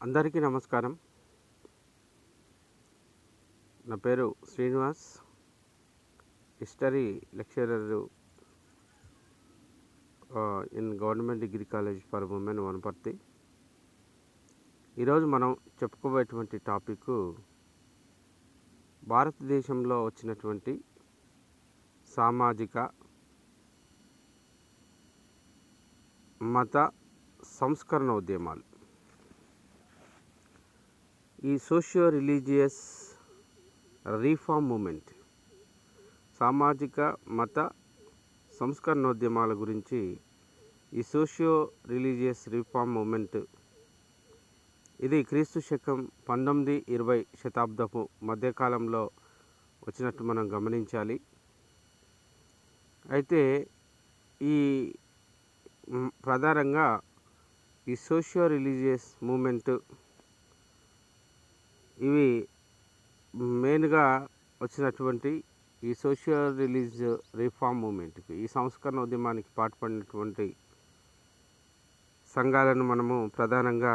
అందరికీ నమస్కారం. నా పేరు Srinivas. History lecturer in government degree college for women Wanaparthy. ఈరోజు మనం చెప్పుకోబోయేటువంటి టాపిక్ భారతదేశంలో వచ్చినటువంటి సామాజిక మత సంస్కరణ ఉద్యమాలు. ఈ సోషియో రిలీజియస్ రీఫార్మ్ మూమెంట్, సామాజిక మత సంస్కరణోద్యమాల గురించి ఈ సోషియో రిలీజియస్ రీఫార్మ్ మూమెంట్ ఇది క్రీస్తు శకం 19-20 శతాబ్దపు మధ్యకాలంలో వచ్చినట్టు మనం గమనించాలి. అయితే ఈ ప్రధానంగా ఈ సోషియో రిలీజియస్ మూమెంట్ ఇవి మెయిన్గా వచ్చినటువంటి ఈ సోషియో రిలీజియస్ రిఫార్మ్ మూమెంట్కి, ఈ సంస్కరణ ఉద్యమానికి పాటుపడినటువంటి సంఘాలను మనము ప్రధానంగా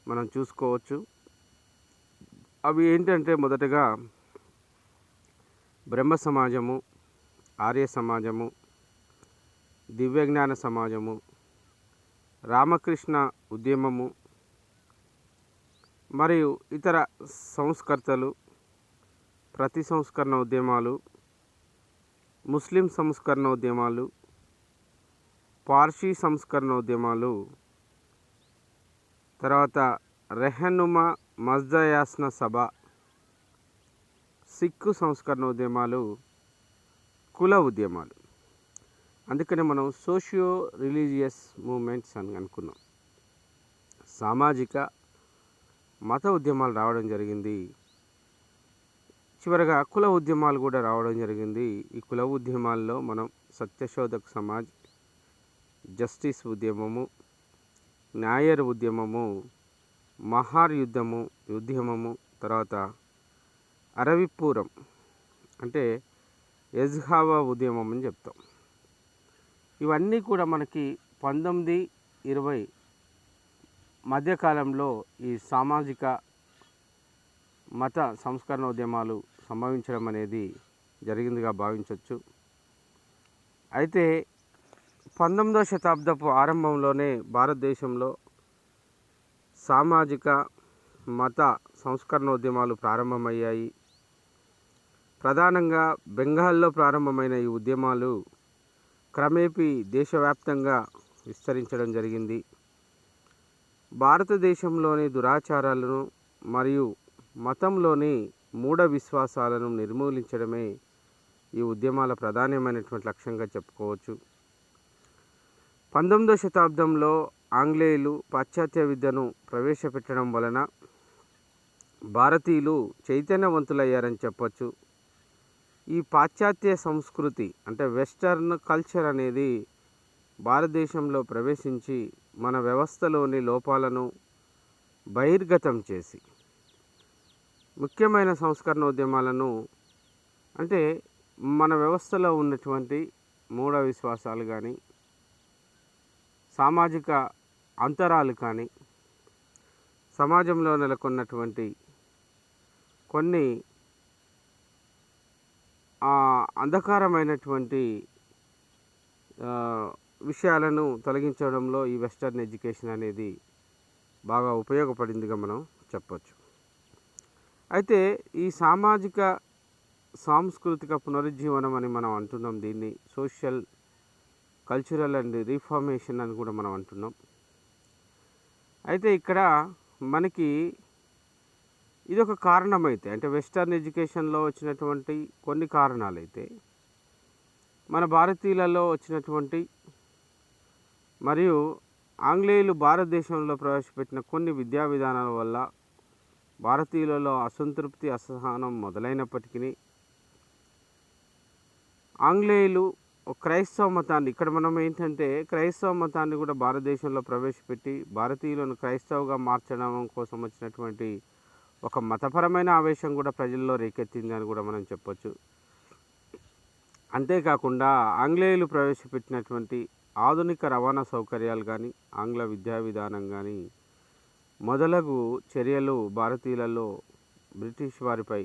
మనం చూసుకోవచ్చు. అవి ఏంటంటే, మొదటగా బ్రహ్మ సమాజము, ఆర్య సమాజము, దివ్యజ్ఞాన సమాజము, రామకృష్ణ ఉద్యమము మరియు ఇతర సంస్కర్తలు, ప్రతి సంస్కరణ ఉద్యమాలు, ముస్లిం సంస్కరణ ఉద్యమాలు, పార్సీ సంస్కరణ ఉద్యమాలు, తర్వాత రెహనుమా మజ్దయాస్న సభ, సిక్కు సంస్కరణ ఉద్యమాలు, కుల ఉద్యమాలు. అందుకని మనం సోషియో రిలీజియస్ మూమెంట్స్ అని అనుకున్నాం. సామాజిక మత ఉద్యమాలు రావడం జరిగింది. చివరగా కుల ఉద్యమాలు కూడా రావడం జరిగింది. ఈ కుల ఉద్యమాల్లో మనం సత్యశోధక్ సమాజ్, జస్టిస్ ఉద్యమము, న్యాయర్ ఉద్యమము, మహార్ ఉద్యమము, తర్వాత అరవిపూరం అంటే ఎజ్హావా ఉద్యమం అని చెప్తాం. ఇవన్నీ కూడా మనకి 19-20 మధ్యకాలంలో ఈ సామాజిక మత సంస్కరణ ఉద్యమాలు సంభవించడం అనేది జరిగిందిగా భావించవచ్చు. అయితే 19వ శతాబ్దపు ఆరంభంలోనే భారతదేశంలో సామాజిక మత సంస్కరణ ఉద్యమాలు ప్రారంభమయ్యాయి. ప్రధానంగా బెంగాల్లో ప్రారంభమైన ఈ ఉద్యమాలు క్రమేపీ దేశవ్యాప్తంగా విస్తరించడం జరిగింది. భారతదేశంలోని దురాచారాలను మరియు మతంలోని మూఢ విశ్వాసాలను నిర్మూలించడమే ఈ ఉద్యమాల ప్రధానమైనటువంటి లక్ష్యంగా చెప్పుకోవచ్చు. 19వ శతాబ్దంలో ఆంగ్లేయులు పాశ్చాత్య విద్యను ప్రవేశపెట్టడం వలన భారతీయులు చైతన్యవంతులయ్యారని చెప్పచ్చు. ఈ పాశ్చాత్య సంస్కృతి అంటే వెస్టర్న్ కల్చర్ అనేది భారతదేశంలో ప్రవేశించి మన వ్యవస్థలోని లోపాలను బహిర్గతం చేసి ముఖ్యమైన సంస్కరణ ఉద్యమాలను, అంటే మన వ్యవస్థలో ఉన్నటువంటి మూఢ విశ్వాసాలు కానీ, సామాజిక అంతరాలు కానీ, సమాజంలో నెలకొన్నటువంటి కొన్ని అంధకారమైనటువంటి విషయాలను తొలగించడంలో ఈ వెస్టర్న్ ఎడ్యుకేషన్ అనేది బాగా ఉపయోగపడిందిగా మనం చెప్పచ్చు. అయితే ఈ సామాజిక సాంస్కృతిక పునరుజ్జీవనం అని మనం అంటున్నాం. దీన్ని సోషల్ కల్చరల్ అండ్ రీఫార్మేషన్ అని కూడా మనం అంటున్నాం. అయితే ఇక్కడ మనకి ఇదొక కారణమైతే, అంటే వెస్టర్న్ ఎడ్యుకేషన్లో వచ్చినటువంటి కొన్ని కారణాలైతే, మన భారతీయులలో వచ్చినటువంటి మరియు ఆంగ్లేయులు భారతదేశంలో ప్రవేశపెట్టిన కొన్ని విద్యా విధానాల వల్ల భారతీయులలో అసంతృప్తి, అసహనం మొదలైనప్పటికీ ఆంగ్లేయులు క్రైస్తవ మతాన్ని, ఇక్కడ మనం ఏంటంటే క్రైస్తవ మతాన్ని కూడా భారతదేశంలో ప్రవేశపెట్టి భారతీయులను క్రైస్తవుగా మార్చడం కోసం వచ్చినటువంటి ఒక మతపరమైన ఆవేశం కూడా ప్రజల్లో రేకెత్తింది అని కూడా మనం చెప్పొచ్చు. అంతేకాకుండా ఆంగ్లేయులు ప్రవేశపెట్టినటువంటి ఆధునిక రవాణా సౌకర్యాలు కానీ, ఆంగ్ల విద్యా విధానం కానీ మొదలగు చర్యలు భారతీయులలో బ్రిటిష్ వారిపై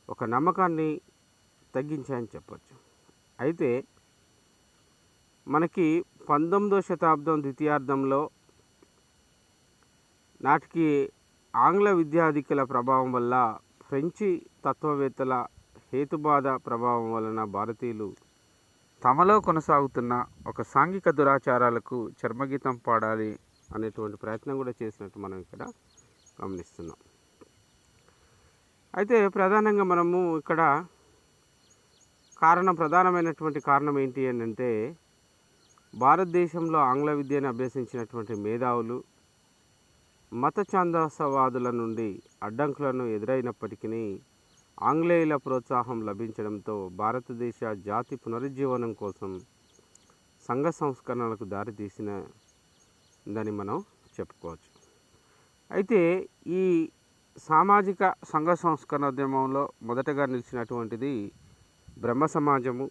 ఒక నమ్మకాన్ని తగ్గించాయని చెప్పచ్చు. అయితే మనకి 19వ శతాబ్దం ద్వితీయార్థంలో నాటికి ఆంగ్ల విద్యాధికుల ప్రభావం వల్ల, ఫ్రెంచి తత్వవేత్తల హేతువాద ప్రభావం వలన భారతీయులు తమలో కొనసాగుతున్న ఒక సాంఘిక దురాచారాలకు చర్మగీతం పాడాలి అనేటువంటి ప్రయత్నం కూడా చేసినట్టు మనం ఇక్కడ గమనిస్తున్నాం. అయితే ప్రధానంగా మనము ఇక్కడ ప్రధానమైనటువంటి కారణం ఏంటి అని అంటే, భారతదేశంలో ఆంగ్ల విద్యను అభ్యసించినటువంటి మేధావులు మత ఛాందసవాదుల నుండి అడ్డంకులను ఎదురైనప్పటికీ ఆంగ్లేయుల ప్రోత్సాహం లభించడంతో భారతదేశ జాతి పునరుజ్జీవనం కోసం సంఘ సంస్కరణలకు దారితీసిందని మనం చెప్పుకోవచ్చు. అయితే ఈ సామాజిక సంఘ సంస్కరణ ఉద్యమంలో మొదటగా నిలిచినటువంటిది బ్రహ్మ సమాజము.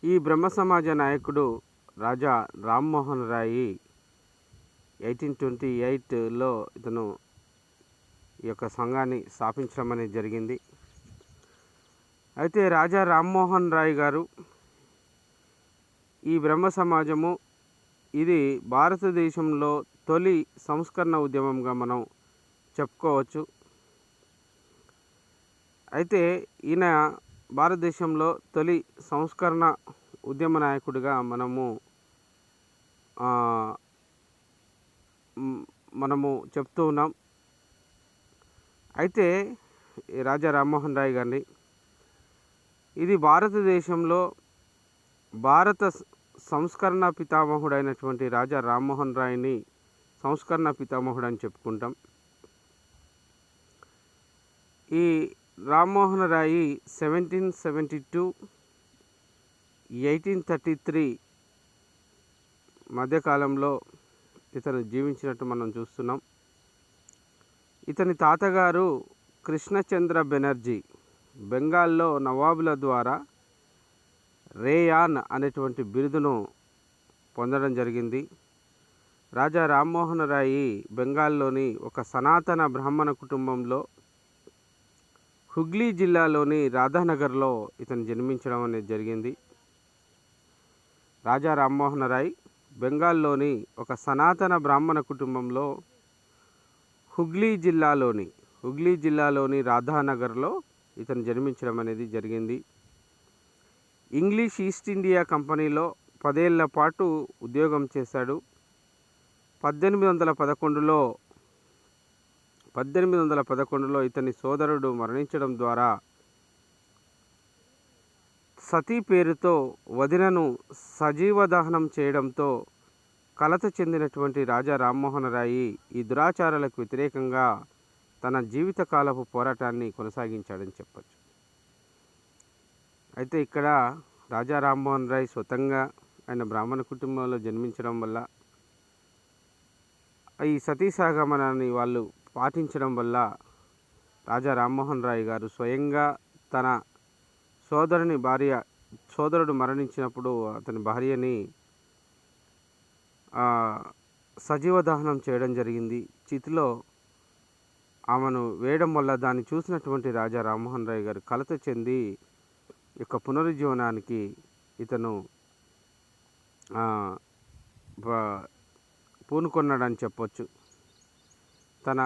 ఈ బ్రహ్మ సమాజ నాయకుడు రాజా రామ్మోహన్ రాయ్ 1828లో ఇతను ఈ యొక్క సంఘాన్ని స్థాపించడం అనేది జరిగింది. అయితే రాజా రామ్మోహన్ రాయ్ గారు ఈ బ్రహ్మ సమాజము ఇది భారతదేశంలో తొలి సంస్కరణ ఉద్యమంగా మనం చెప్పుకోవచ్చు. అయితే ఈయన భారతదేశంలో తొలి సంస్కరణ ఉద్యమ నాయకుడిగా మనము చెప్తూ ఉన్నాం. అయితే రాజా రామ్మోహన్ రాయ్ గారిని ఇది భారతదేశంలో భారత సంస్కరణ పితామహుడైనటువంటి రాజా రామ్మోహన్ రాయ్ని సంస్కరణ పితామహుడు అని చెప్పుకుంటాం. ఈ రామ్మోహన్ రాయ్ 1772 1833 మధ్యకాలంలో ఇతను జీవించినట్టు మనం చూస్తున్నాం. ఇతని తాతగారు కృష్ణచంద్ర బెనర్జీ బెంగాల్లో నవాబుల ద్వారా రేయాన్ అనేటువంటి బిరుదును పొందడం జరిగింది. రాజా రామ్మోహన్ రాయ్ బెంగాల్లోని ఒక సనాతన బ్రాహ్మణ కుటుంబంలో హుగ్లీ జిల్లాలోని రాధానగర్లో ఇతను జన్మించడం అనేది జరిగింది. రాజా రామ్మోహన్ రాయ్ బెంగాల్లోని ఒక సనాతన బ్రాహ్మణ కుటుంబంలో హుగ్లీ జిల్లాలోని రాధానగర్లో ఇతను జన్మించడం అనేది జరిగింది. ఇంగ్లీష్ ఈస్ట్ ఇండియా కంపెనీలో 10 ఏళ్ల పాటు ఉద్యోగం చేశాడు. 1811లో ఇతని సోదరుడు మరణించడం ద్వారా సతీ పేరుతో వదినను సజీవ దహనం చేయడంతో కలత చెందినటువంటి రాజా రామ్మోహన్ రాయ్ ఈ దురాచారాలకు వ్యతిరేకంగా తన జీవితకాలపు పోరాటాన్ని కొనసాగించాడని చెప్పచ్చు. అయితే ఇక్కడ రాజా రామ్మోహన్ రాయ్ స్వతంగా ఆయన బ్రాహ్మణ కుటుంబంలో జన్మించడం వల్ల, ఈ సతీ సహగమనాన్ని వాళ్ళు పాటించడం వల్ల రాజా రామ్మోహన్ రాయ్ గారు స్వయంగా తన సోదరుడు మరణించినప్పుడు అతని భార్యని సజీవ దహనం చేయడం జరిగింది. చితిలో ఆమెను వేయడం వల్ల దాన్ని చూసినటువంటి రాజా రామ్మోహన్ రాయ్ గారు కలత చెంది యొక్క పునరుజ్జీవనానికి ఇతను పూనుకొన్నాడని చెప్పొచ్చు. తన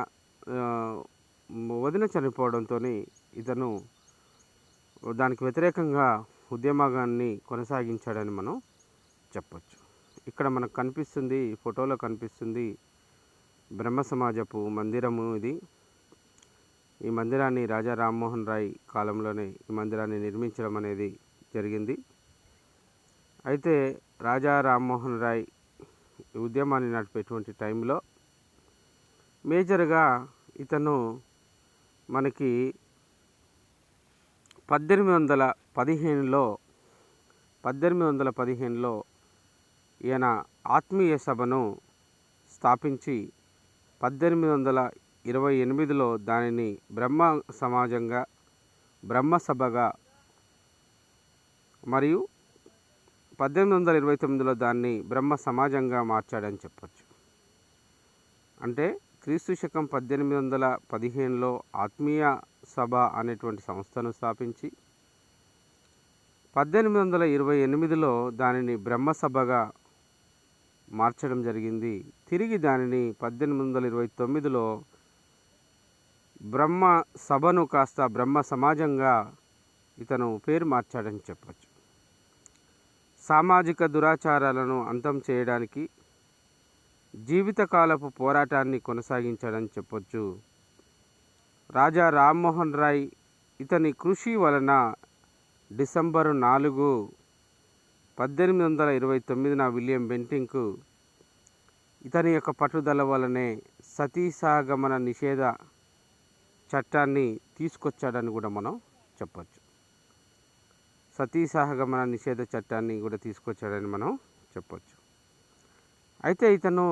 వదిన చనిపోవడంతో ఇతను దానికి వ్యతిరేకంగా ఉద్యమాన్ని కొనసాగించాడని మనం చెప్పచ్చు. ఇక్కడ మనకు కనిపిస్తుంది, ఫోటోలో కనిపిస్తుంది బ్రహ్మ సమాజపు మందిరము. ఈ మందిరాన్ని రాజా రామ్మోహన్ రాయ్ కాలంలోనే ఈ మందిరాన్ని నిర్మించడం అనేది జరిగింది. అయితే రాజా రామ్మోహన్ రాయ్ ఉద్యమాన్ని నడిపేటువంటి టైంలో మేజర్గా ఇతను మనకి 1815లో ఈయన ఆత్మీయ సభను స్థాపించి 1828లో దానిని బ్రహ్మసభగా మరియు 1829లో దాన్ని బ్రహ్మ సమాజంగా మార్చాడని చెప్పచ్చు. అంటే క్రీస్తు శకం 1815లో ఆత్మీయ సభ అనేటువంటి సంస్థను స్థాపించి 1828లో దానిని బ్రహ్మసభగా మార్చడం జరిగింది. తిరిగి దానిని 1829లో బ్రహ్మ సభను కాస్త బ్రహ్మ సమాజంగా ఇతను పేరు మార్చాడని చెప్పచ్చు. సామాజిక దురాచారాలను అంతం చేయడానికి జీవితకాలపు పోరాటాన్ని కొనసాగించాడని చెప్పొచ్చు. రాజా రామ్మోహన్ రాయ్ ఇతని కృషి వలన డిసెంబరు 4, 1829 విలియం బెంటింక్ ఇతని యొక్క పట్టుదల వలనే సతీసహగమన నిషేధ చట్టాన్ని తీసుకొచ్చాడని కూడా మనం చెప్పచ్చు. సతీసహగమన నిషేధ చట్టాన్ని కూడా తీసుకొచ్చాడని మనం చెప్పచ్చు. అయితే ఇతను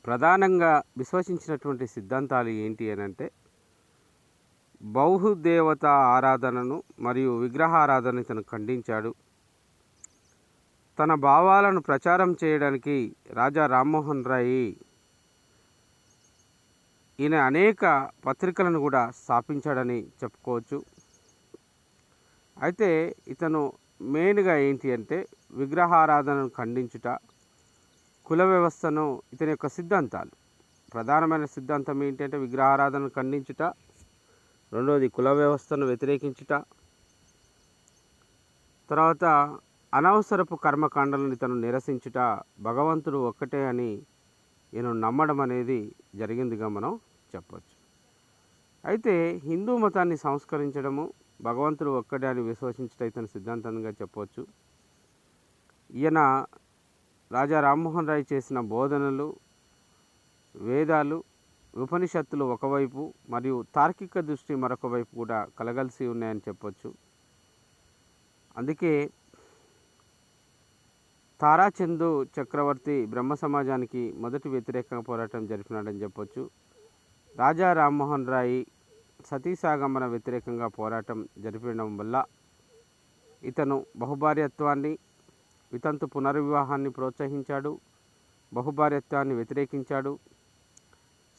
ప్రధానంగా విశ్వసించినటువంటి సిద్ధాంతాలు ఏంటి అని అంటే బహుదేవత ఆరాధనను మరియు విగ్రహారాధన ఇతను ఖండించాడు. తన భావాలను ప్రచారం చేయడానికి రాజా రామ్మోహన్ రాయ్ ఈయన అనేక పత్రికలను కూడా స్థాపించాడని చెప్పుకోవచ్చు. అయితే ఇతను మెయిన్గా ఏంటి అంటే విగ్రహారాధనను ఖండించుట, కుల వ్యవస్థను ఇతని యొక్క సిద్ధాంతాలు ప్రధానమైన సిద్ధాంతం ఏంటంటే విగ్రహారాధనను ఖండించుట, రెండవది కుల వ్యవస్థను వ్యతిరేకించుట, తర్వాత అనవసరపు కర్మకాండలను ఇతను నిరసించుట, భగవంతుడు ఒక్కటే అని ఈయన నమ్మడం అనేది జరిగిందిగా మనం చెప్పచ్చు. అయితే హిందూ మతాన్ని సంస్కరించడము, భగవంతుడు ఒక్కడే అని విశ్వసించడం ఇతని సిద్ధాంతంగా చెప్పవచ్చు. ఈయన రాజా రామ్మోహన్ రాయ్ చేసిన బోధనలు, వేదాలు, ఉపనిషత్తులు ఒకవైపు మరియు తార్కిక దృష్టి మరొక వైపు కూడా కలగలిసి ఉన్నాయని చెప్పొచ్చు. అందుకే తారాచందు చక్రవర్తి బ్రహ్మ సమాజానికి మొదటి వ్యతిరేక పోరాటం జరిపినాడని చెప్పొచ్చు. రాజా రామ్మోహన్ రాయ్ సతీసాగమన వ్యతిరేకంగా పోరాటం జరిపడం వల్ల ఇతను బహుభార్యత్వాన్ని, వితంతు పునర్వివాహాన్ని ప్రోత్సహించాడు, బహుభార్యత్వాన్ని వ్యతిరేకించాడు,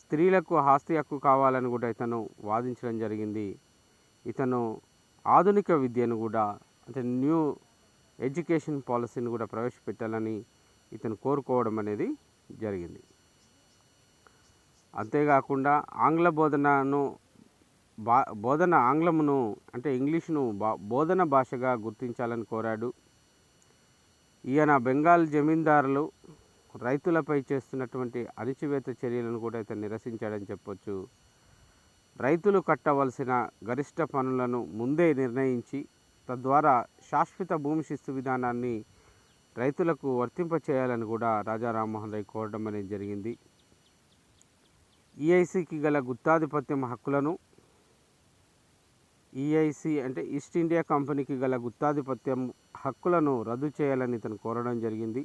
స్త్రీలకు ఆస్తి హక్కు కావాలని కూడా ఇతను వాదించడం జరిగింది. ఇతను ఆధునిక విద్యను కూడా అంటే న్యూ ఎడ్యుకేషన్ పాలసీని కూడా ప్రవేశపెట్టాలని ఇతను కోరుకోవడం అనేది జరిగింది. అంతేకాకుండా ఆంగ్ల బోధనను ఆంగ్లమును అంటే ఇంగ్లీషును బోధన భాషగా గుర్తించాలని కోరాడు. ఈయన బెంగాల్ జమీందారులు రైతులపై చేస్తున్నటువంటి అణచివేత చర్యలను కూడా ఇతను నిరసించాడని చెప్పొచ్చు. రైతులు కట్టవలసిన గరిష్ట పనులను ముందే నిర్ణయించి తద్వారా శాశ్వత భూమి శిస్తు విధానాన్ని రైతులకు వర్తింపచేయాలని కూడా రాజా రామ్మోహన్ రాయ్ కోరడం అనేది జరిగింది. ఈఐసికి గల గుత్తాధిపత్యం హక్కులను, ఈఐసి అంటే ఈస్ట్ ఇండియా కంపెనీకి గల గుత్తాధిపత్యం హక్కులను రద్దు చేయాలని ఇతను కోరడం జరిగింది.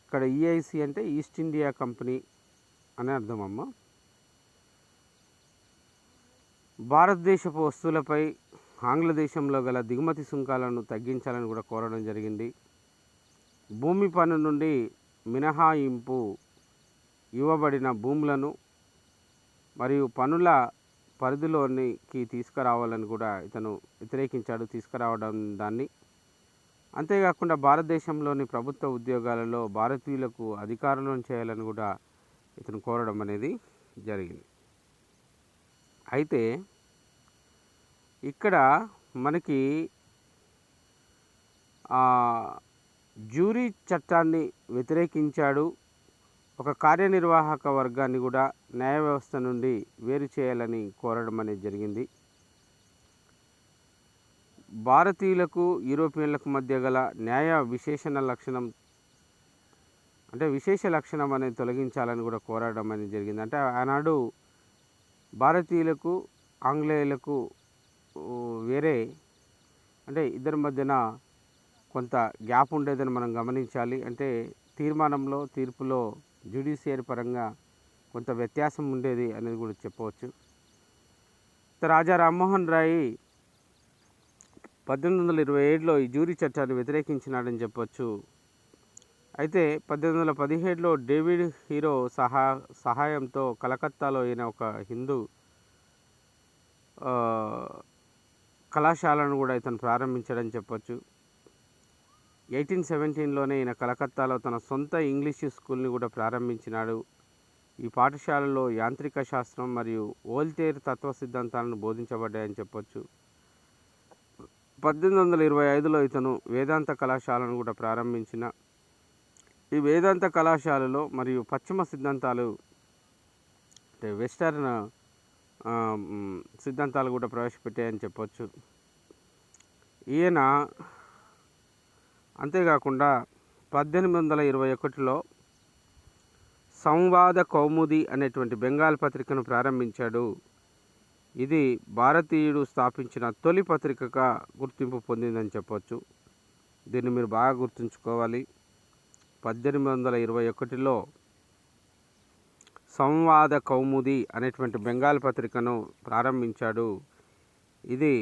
ఇక్కడ ఈఐసి అంటే ఈస్ట్ ఇండియా కంపెనీ అని అర్థమమ్మ. భారతదేశపు వస్తువులపై ఆంగ్లదేశంలో గల దిగుమతి సుంకాలను తగ్గించాలని కూడా కోరడం జరిగింది. భూమి పన్ను నుండి మినహాయింపు ఇవ్వబడిన భూములను మరియు పన్నుల పరిధిలోనికి తీసుకురావాలని కూడా ఇతను వ్యతిరేకించాడు, తీసుకురావడం దాన్ని. అంతేకాకుండా భారతదేశంలోని ప్రభుత్వ ఉద్యోగాలలో భారతీయులకు అధికారులను చేయాలని కూడా ఇతను కోరడం అనేది జరిగింది. అయితే ఇక్కడ మనకి జ్యూరీ చట్టాన్ని వ్యతిరేకించాడు. ఒక కార్యనిర్వాహక వర్గాన్ని కూడా న్యాయ వ్యవస్థ నుండి వేరు చేయాలని కోరడం అనేది జరిగింది. భారతీయులకు యూరోపియన్లకు మధ్య గల న్యాయ విశేష లక్షణం అనేది తొలగించాలని కూడా కోరడం అనేది జరిగింది. అంటే ఆనాడు భారతీయులకు ఆంగ్లేయులకు వేరే అంటే ఇద్దరి మధ్యన కొంత గ్యాప్ ఉండేదని మనం గమనించాలి. అంటే తీర్పులో జ్యుడిషియరీ పరంగా కొంత వ్యత్యాసం ఉండేది అనేది కూడా చెప్పవచ్చు. రాజా రామ్మోహన్ రాయ్ 1827లో ఈ జ్యూరీ చట్టాన్ని వ్యతిరేకించినాడని చెప్పొచ్చు. అయితే 1817లో డేవిడ్ హీరో సహాయంతో కలకత్తాలో ఈయన ఒక హిందూ ఆహ్, కళాశాలను కూడా ఇతను ప్రారంభించాడని చెప్పొచ్చు. 1817లోనే ఈయన కలకత్తాలో తన సొంత ఇంగ్లీషు స్కూల్‌ని కూడా ప్రారంభించినాడు. ఈ పాఠశాలలో యాంత్రిక శాస్త్రం మరియు వోల్టేర్ తత్వ సిద్ధాంతాలను బోధించబడ్డాయని చెప్పొచ్చు. 1825లో ఇతను వేదాంత కళాశాలను కూడా ప్రారంభించిన ఈ వేదాంత కళాశాలలో మరియు పశ్చిమ సిద్ధాంతాలు అంటే వెస్టర్న్ సిద్ధాంతాలు కూడా ప్రవేశపెట్టాయని చెప్పొచ్చు. ఈయన అంతేకాకుండా 1821లో సంవాద కౌముది అనేటువంటి బెంగాల్ పత్రికను ప్రారంభించాడు. ఇది భారతీయుడు స్థాపించిన తొలి పత్రికగా గుర్తింపు పొందిందని చెప్పొచ్చు. దీన్ని మీరు బాగా గుర్తుంచుకోవాలి. 1821లో సంవాద కౌముది అనేటువంటి బెంగాల్ పత్రికను ప్రారంభించాడు. ఇది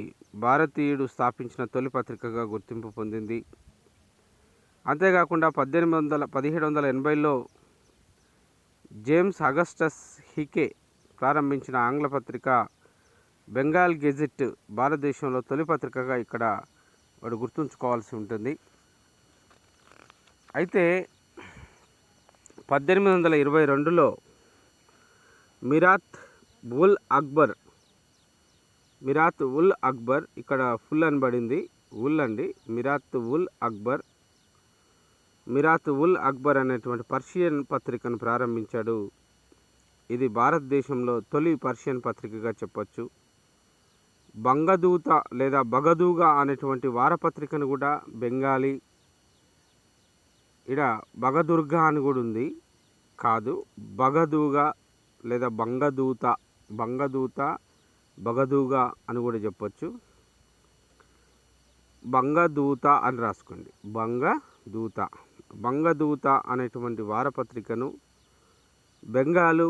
భారతీయుడు స్థాపించిన తొలి పత్రికగా గుర్తింపు పొందింది. అంతేకాకుండా 1780లో జేమ్స్ అగస్టస్ హికే ప్రారంభించిన ఆంగ్ల పత్రిక బెంగాల్ గెజిట్ భారతదేశంలో తొలి పత్రికగా ఇక్కడ వాడు గుర్తుంచుకోవాల్సి ఉంటుంది. అయితే 1822లో మిరాత్ ఉల్ అక్బర్ ఇక్కడ ఫుల్ అని పడింది, ఉల్ అండి, మిరాత్ ఉల్ అక్బర్ అనేటువంటి పర్షియన్ పత్రికను ప్రారంభించాడు. ఇది భారతదేశంలో తొలి పర్షియన్ పత్రికగా చెప్పొచ్చు. బంగదూత లేదా బగదూగా అనేటువంటి వారపత్రికను కూడా బెంగాలీ, ఇక్కడ బగదుర్గా అని కూడా ఉంది, కాదు బగదూగా లేదా బంగదూత బగదూగా అని కూడా చెప్పొచ్చు. బంగదూత అని రాసుకోండి, బంగదూత అనేటువంటి వారపత్రికను బెంగాలు,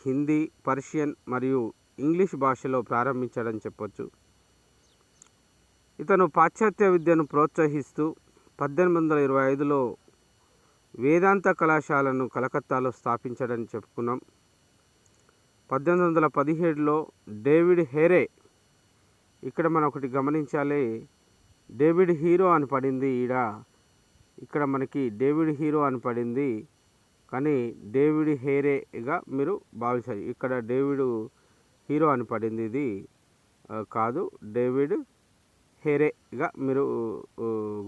హిందీ, పర్షియన్ మరియు ఇంగ్లీష్ భాషలో ప్రారంభించాడని చెప్పొచ్చు. ఇతను పాశ్చాత్య విద్యను ప్రోత్సహిస్తూ 1825లో వేదాంత కళాశాలను కలకత్తాలో స్థాపించాడని చెప్పుకున్నాం. 1817లో డేవిడ్ హేరే, ఇక్కడ మనం ఒకటి గమనించాలి, డేవిడ్ హీరో అని పడింది, ఇక్కడ మనకి డేవిడ్ హీరో అని పడింది, కానీ డేవిడ్ హేరేగా మీరు భావించాలి. ఇక్కడ డేవిడ్ హీరో అని పడింది, ఇది కాదు, డేవిడ్ హేరేగా మీరు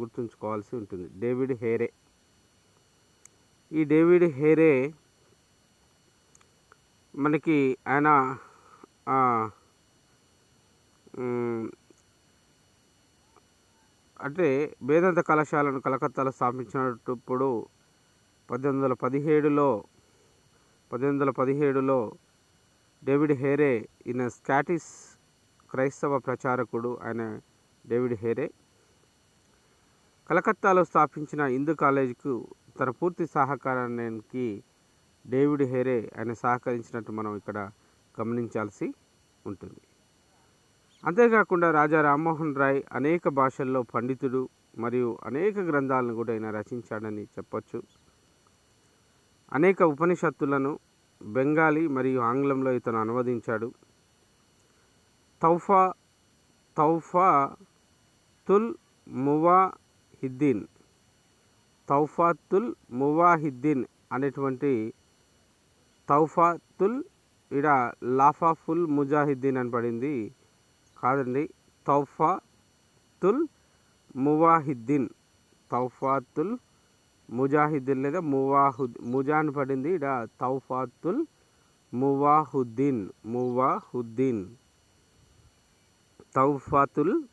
గుర్తుంచుకోవాల్సి ఉంటుంది. డేవిడ్ హేరే, ఈ డేవిడ్ హేరే మనకి ఆయన అంటే వేదాంత కళాశాలను కలకత్తాలో స్థాపించినప్పుడు 1817లో డేవిడ్ హేరే, ఈయన స్కాటిష్ క్రైస్తవ ప్రచారకుడు. ఆయన డేవిడ్ హేరే కలకత్తాలో స్థాపించిన హిందూ కాలేజీకు తన పూర్తి సహకారానికి డేవిడ్ హేరే ఆయన సహకరించినట్టు మనం ఇక్కడ గమనించాల్సి ఉంటుంది. అంతేకాకుండా రాజా రామ్మోహన్ రాయ్ అనేక భాషల్లో పండితుడు మరియు అనేక గ్రంథాలను కూడా ఆయన రచించాడని చెప్పొచ్చు. అనేక ఉపనిషత్తులను బెంగాలీ మరియు ఆంగ్లంలో ఇతను అనువదించాడు. తౌఫాతుల్ మువాహిద్దీన్ అనేటువంటి తౌఫాతుల్, ఇడ లాఫాఫుల్ ముజాహిద్దీన్ అని పడింది, కాదండి, తౌఫాతుల్ ముజాహిద్దీన్ లేదా ముజా అని పడింది, ఇడ తౌఫాతుల్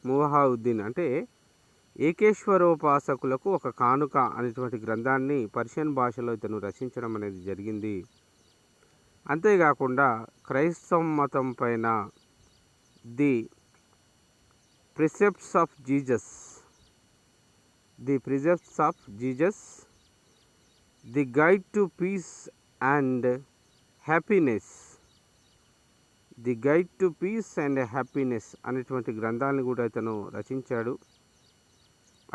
మువాహుద్దీన్ అంటే ఏకేశ్వరోపాసకులకు ఒక కానుక అనేటువంటి గ్రంథాన్ని పర్షియన్ భాషలో ఇతను రచించడం అనేది జరిగింది. అంతేకాకుండా క్రైస్తవ మతం పైన the precepts of Jesus, the guide to peace and happiness అనేటువంటి గ్రంథాలను కూడా ఇతను రచించాడు.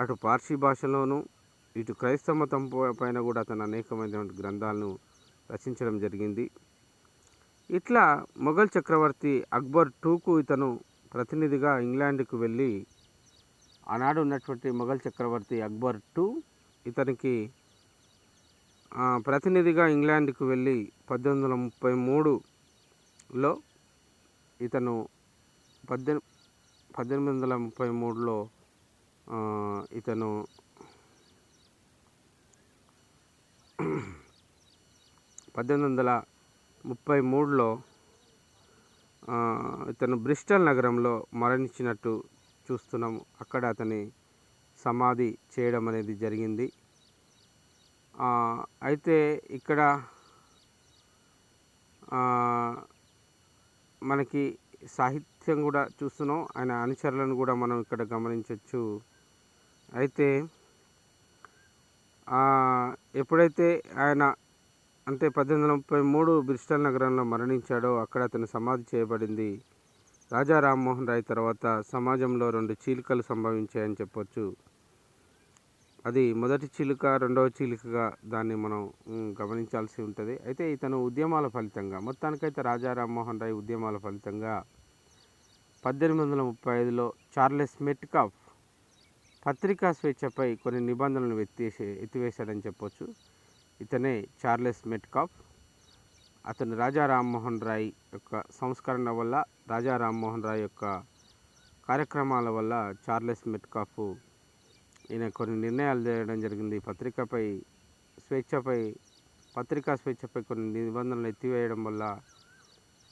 అటు పార్సీ భాషలోను ఇటు క్రైస్తవ మతం పైన కూడా అతను అనేకమైనటువంటి గ్రంథాలను రచించడం జరిగింది. ఇట్లా మొఘల్ చక్రవర్తి అక్బర్ టూకు ఇతను ప్రతినిధిగా ఇంగ్లాండ్కు వెళ్ళి ఆనాడు ఉన్నటువంటి మొఘల్ చక్రవర్తి అక్బర్ టూ ఇతనికి ప్రతినిధిగా ఇంగ్లాండ్కు వెళ్ళి 1833లో ఇతను 1833లో ఇతను 1833లో ఇతను బ్రిస్టల్ నగరంలో మరణించినట్టు చూస్తున్నాము. అక్కడ అతని సమాధి చేయడం అనేది జరిగింది. అయితే ఇక్కడ మనకి సాహిత్యం కూడా చూస్తున్నాం, ఆయన అనుచరులను కూడా మనం ఇక్కడ గమనించవచ్చు. అయితే ఎప్పుడైతే ఆయన అంటే 1833 బ్రిస్టల్ నగరంలో మరణించాడో అక్కడ అతను సమాధి చేయబడింది. రాజా రామ్మోహన్ రాయ్ తర్వాత సమాజంలో 2 చీలికలు సంభవించాయని చెప్పొచ్చు. అది మొదటి చీలిక, రెండవ చీలికగా దాన్ని మనం గమనించాల్సి ఉంటుంది. అయితే ఇతను ఉద్యమాల ఫలితంగా, మొత్తానికైతే రాజా రామ్మోహన్ రాయ్ ఉద్యమాల ఫలితంగా 1835లో చార్లెస్ మెట్కాఫ్ పత్రికా స్వేచ్ఛపై కొన్ని నిబంధనలను ఎత్తివేశాడని చెప్పొచ్చు. ఇతనే చార్లెస్ మెట్కాఫ్. అతను రాజా రామ్మోహన్ రాయ్ యొక్క సంస్కరణ వల్ల, రాజా రామ్మోహన్ రాయ్ యొక్క కార్యక్రమాల వల్ల చార్లెస్ మెట్కాఫ్ ఈయన కొన్ని నిర్ణయాలు చేయడం జరిగింది. పత్రికా స్వేచ్ఛపై కొన్ని నిబంధనలు ఎత్తివేయడం వల్ల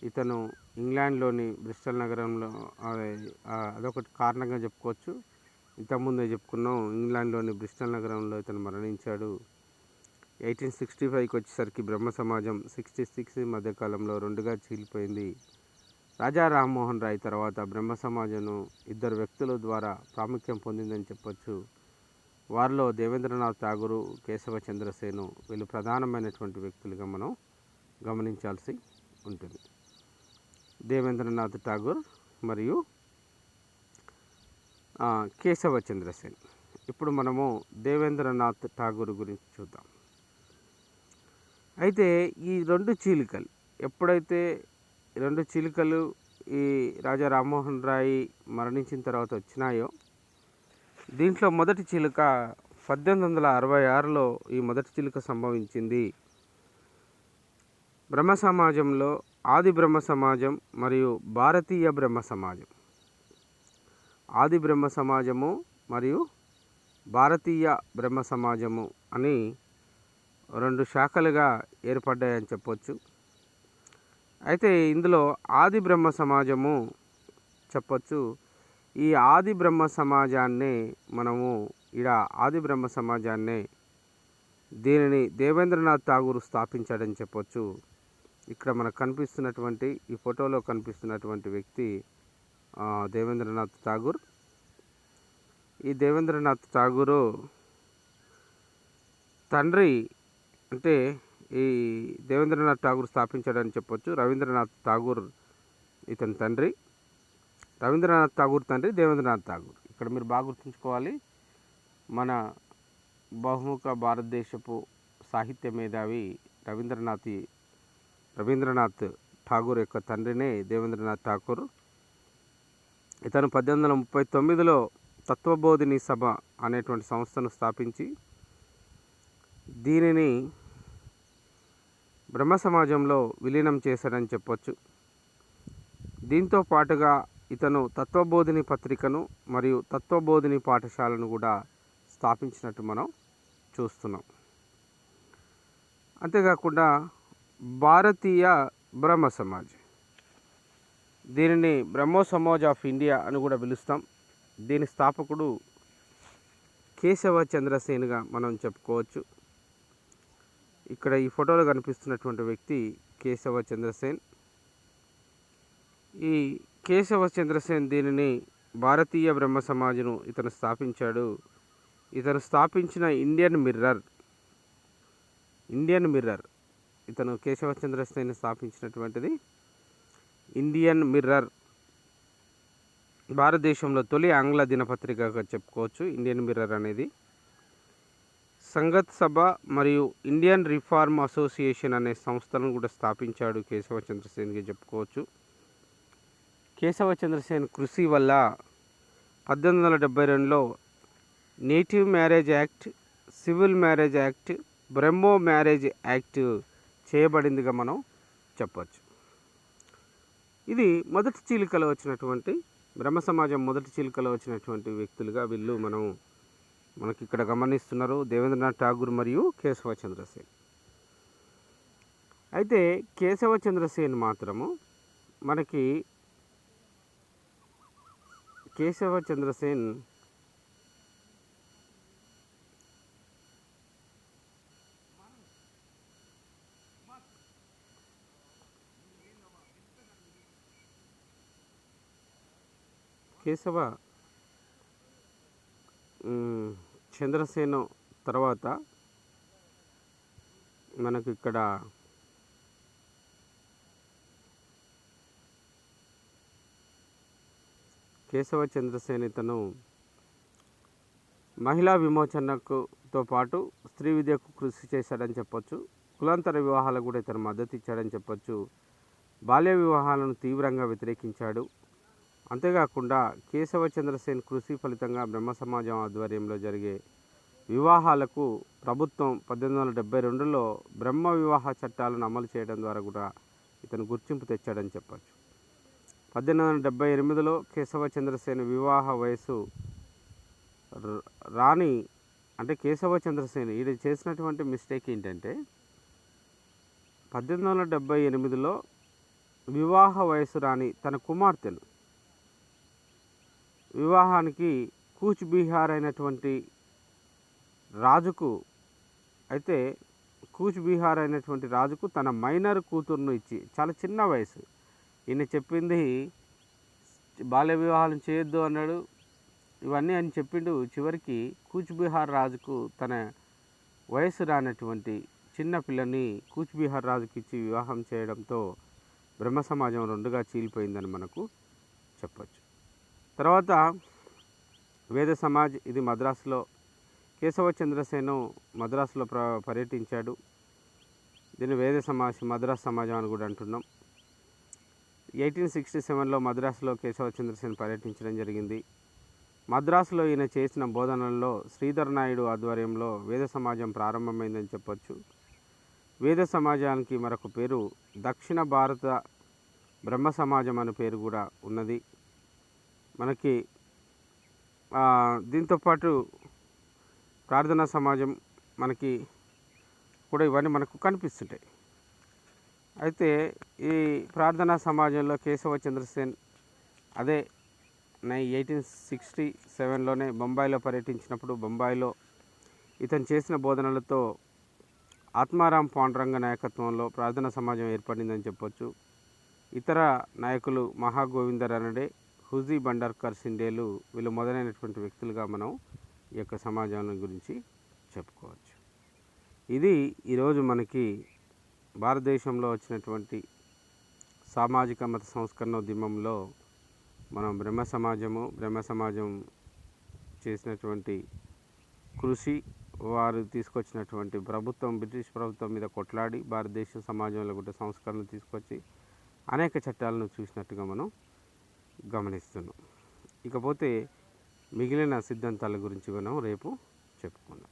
ఇతను ఇంగ్లాండ్లోని బ్రిస్టల్ నగరంలో అదొకటి కారణంగా చెప్పుకోవచ్చు. ఇంతకుముందే చెప్పుకున్నాం, ఇంగ్లాండ్లోని బ్రిస్టల్ నగరంలో ఇతను మరణించాడు. 1865కి వచ్చేసరికి బ్రహ్మ సమాజం 66 మధ్యకాలంలో 2గా చీలిపోయింది. రాజా రామ్మోహన్ రాయ్ తర్వాత బ్రహ్మ సమాజం 2 వ్యక్తుల ద్వారా ప్రాముఖ్యం పొందిందని చెప్పొచ్చు. వారిలో దేవేంద్రనాథ్ ఠాగూరు, కేశవ చంద్రసేను వీళ్ళు ప్రధానమైనటువంటి వ్యక్తులుగా మనం గమనించాల్సి ఉంటుంది. దేవేంద్రనాథ్ ఠాగూర్ మరియు కేశవ చంద్రసేన్. ఇప్పుడు మనము దేవేంద్రనాథ్ ఠాగూర్ గురించి చూద్దాం. అయితే ఈ 2 చీలికలు ఎప్పుడైతే 2 చీలికలు ఈ రాజా రామ్మోహన్ రాయ్ మరణించిన తర్వాత వచ్చినాయో, దీంట్లో మొదటి చీలిక 1866లో ఈ మొదటి చీలిక సంభవించింది. బ్రహ్మ సమాజంలో ఆది బ్రహ్మ సమాజం మరియు భారతీయ బ్రహ్మ సమాజం, ఆది బ్రహ్మ సమాజము మరియు భారతీయ బ్రహ్మ సమాజము అని 2 శాఖలుగా ఏర్పడ్డాయని చెప్పొచ్చు. అయితే ఇందులో ఆది బ్రహ్మ సమాజము చెప్పొచ్చు. ఈ ఆది బ్రహ్మ సమాజాన్నే మనము ఆది బ్రహ్మ సమాజాన్నే దీనిని దేవేంద్రనాథ్ ఠాగూర్ స్థాపించాడని చెప్పొచ్చు. ఇక్కడ మనకు కనిపిస్తున్నటువంటి ఈ ఫోటోలో కనిపిస్తున్నటువంటి వ్యక్తి దేవేంద్రనాథ్ ఠాగూర్. ఈ దేవేంద్రనాథ్ ఠాగూరు తండ్రి, అంటే ఈ దేవేంద్రనాథ్ ఠాగూర్ స్థాపించాడని చెప్పొచ్చు. రవీంద్రనాథ్ ఠాగూర్ ఇతని తండ్రి. రవీంద్రనాథ్ ఠాగూర్ తండ్రి దేవేంద్రనాథ్ ఠాగూర్. ఇక్కడ మీరు బాగా గుర్తుంచుకోవాలి, మన బహుముఖ భారతదేశపు సాహిత్య మేధావి రవీంద్రనాథ్ ఠాగూర్ యొక్క తండ్రినే దేవేంద్రనాథ్ ఠాగూర్. ఇతను 1839లో తత్వబోధిని సభ అనేటువంటి సంస్థను స్థాపించి దీనిని బ్రహ్మ సమాజంలో విలీనం చేశాడని చెప్పొచ్చు. దీంతో పాటుగా ఇతను తత్వబోధిని పత్రికను మరియు తత్వబోధిని పాఠశాలను కూడా స్థాపించినట్టు మనం చూస్తున్నాం. అంతేకాకుండా భారతీయ బ్రహ్మ సమాజ్, దీనిని బ్రహ్మో సమాజ్ ఆఫ్ ఇండియా అని కూడా పిలుస్తాం. దీని స్థాపకుడు కేశవ చంద్రసేన్గా మనం చెప్పుకోవచ్చు. ఇక్కడ ఈ ఫోటోలో కనిపిస్తున్నటువంటి వ్యక్తి కేశవ చంద్రసేన్. ఈ కేశవ చంద్రసేన్ దీనిని భారతీయ బ్రహ్మ సమాజ్ను ఇతను స్థాపించాడు. ఇతను స్థాపించిన ఇండియన్ మిర్రర్ ఇతను కేశవ చంద్రసేన్ స్థాపించినటువంటిది ఇండియన్ మిర్రర్, భారతదేశంలో తొలి ఆంగ్ల దినపత్రికగా చెప్పుకోవచ్చు ఇండియన్ మిర్రర్ అనేది. సంగత్ సభ మరియు ఇండియన్ రిఫార్మ్ అసోసియేషన్ అనే సంస్థలను కూడా స్థాపించాడు కేశవచంద్రసేన్గా చెప్పుకోవచ్చు. కేశవచంద్రసేన్ కృషి వల్ల 1872లో native marriage act, civil marriage act, Brahmo marriage act చేయబడిందిగా మనం చెప్పచ్చు. ఇది మొదటి చీలికలో వచ్చినటువంటి బ్రహ్మ సమాజం మొదటి చీలికలో వచ్చినటువంటి వ్యక్తులుగా వీళ్ళు మనకి ఇక్కడ గమనిస్తున్నారు, దేవేంద్రనాథ్ ఠాగూర్ మరియు కేశవచంద్రసేన్. అయితే కేశవచంద్రసేన్ మాత్రము మనకి కేశవచంద్రసేన్ చంద్రసేన్ తర్వాత మనకు ఇక్కడ కేశవచంద్రసేన్ ఇతను మహిళా విమోచనతో పాటు స్త్రీ విద్యకు కృషి చేశాడని చెప్పొచ్చు. కులాంతర వివాహాలకు కూడా ఇతను మద్దతు ఇచ్చాడని చెప్పొచ్చు. బాల్య వివాహాలను తీవ్రంగా వ్యతిరేకించాడు. అంతేకాకుండా కేశవచంద్రసేన్ కృషి ఫలితంగా బ్రహ్మ సమాజం ఆధ్వర్యంలో జరిగే వివాహాలకు ప్రభుత్వం 1872లో బ్రహ్మ వివాహ చట్టాలను అమలు చేయడం ద్వారా కూడా ఇతను గుర్తింపు తెచ్చాడని చెప్పచ్చు. 1878లో కేశవచంద్రసేన్ వివాహ వయసు రాణి అంటే కేశవచంద్రసేన్ ఈయన చేసినటువంటి మిస్టేక్ ఏంటంటే 1878లో వివాహ వయసు రాని తన కుమార్తెను వివాహానికి కూచ్ బీహార్ అయినటువంటి రాజుకు తన మైనర్ కూతురును ఇచ్చి, చాలా చిన్న వయసు, ఈయన చెప్పింది బాల్య వివాహాలు చేయొద్దు అన్నాడు, ఇవన్నీ అని చెప్పిండు. చివరికి కూచ్ బీహార్ రాజుకు తన వయసు రానటువంటి చిన్న పిల్లని కూచ్ బీహార్ రాజుకి ఇచ్చి వివాహం చేయడంతో బ్రహ్మ సమాజం రెండుగా చీలిపోయిందని మనకు చెప్పచ్చు. తర్వాత వేద సమాజ్, ఇది మద్రాసులో కేశవచంద్రసేను మద్రాసులో పర్యటించాడు. దీన్ని వేద సమాజ్, మద్రాసు సమాజం అని కూడా అంటున్నాం. 1867లో మద్రాసులో కేశవచంద్రసేన్ పర్యటించడం జరిగింది. మద్రాసులో ఈయన చేసిన బోధనల్లో శ్రీధర్ నాయుడు ఆధ్వర్యంలో వేద సమాజం ప్రారంభమైందని చెప్పొచ్చు. వేద సమాజానికి మరొక పేరు దక్షిణ భారత బ్రహ్మ సమాజం అనే పేరు కూడా ఉన్నది మనకి. దీంతోపాటు ప్రార్థనా సమాజం మనకి కూడా ఇవన్నీ మనకు కనిపిస్తుంటాయి. అయితే ఈ ప్రార్థనా సమాజంలో కేశవచంద్రసేన్ అదే 1867లోనే బొంబాయిలో పర్యటించినప్పుడు బొంబాయిలో ఇతను చేసిన బోధనలతో ఆత్మారాం పాండురంగ నాయకత్వంలో ప్రార్థనా సమాజం ఏర్పడిందని చెప్పొచ్చు. ఇతర నాయకులు మహాగోవింద రానడే, హుజీ బండర్కర్ సిండేలు వీళ్ళు మొదలైనటువంటి వ్యక్తులుగా మనం ఈ యొక్క సమాజం గురించి చెప్పుకోవచ్చు. ఇది ఈరోజు మనకి భారతదేశంలో వచ్చినటువంటి సామాజిక మత సంస్కరణ ఉద్యమంలో మనం బ్రహ్మ సమాజం చేసినటువంటి కృషి, వారు తీసుకొచ్చినటువంటి బ్రిటిష్ ప్రభుత్వం మీద కొట్లాడి భారతదేశ సమాజంలో కూడా సంస్కరణలు తీసుకొచ్చి అనేక చట్టాలను చూసినట్టుగా మనం గమనిస్తున్నాం. ఇకపోతే మిగిలిన సిద్ధాంతాల గురించి మనం రేపు చెప్పుకుందాం.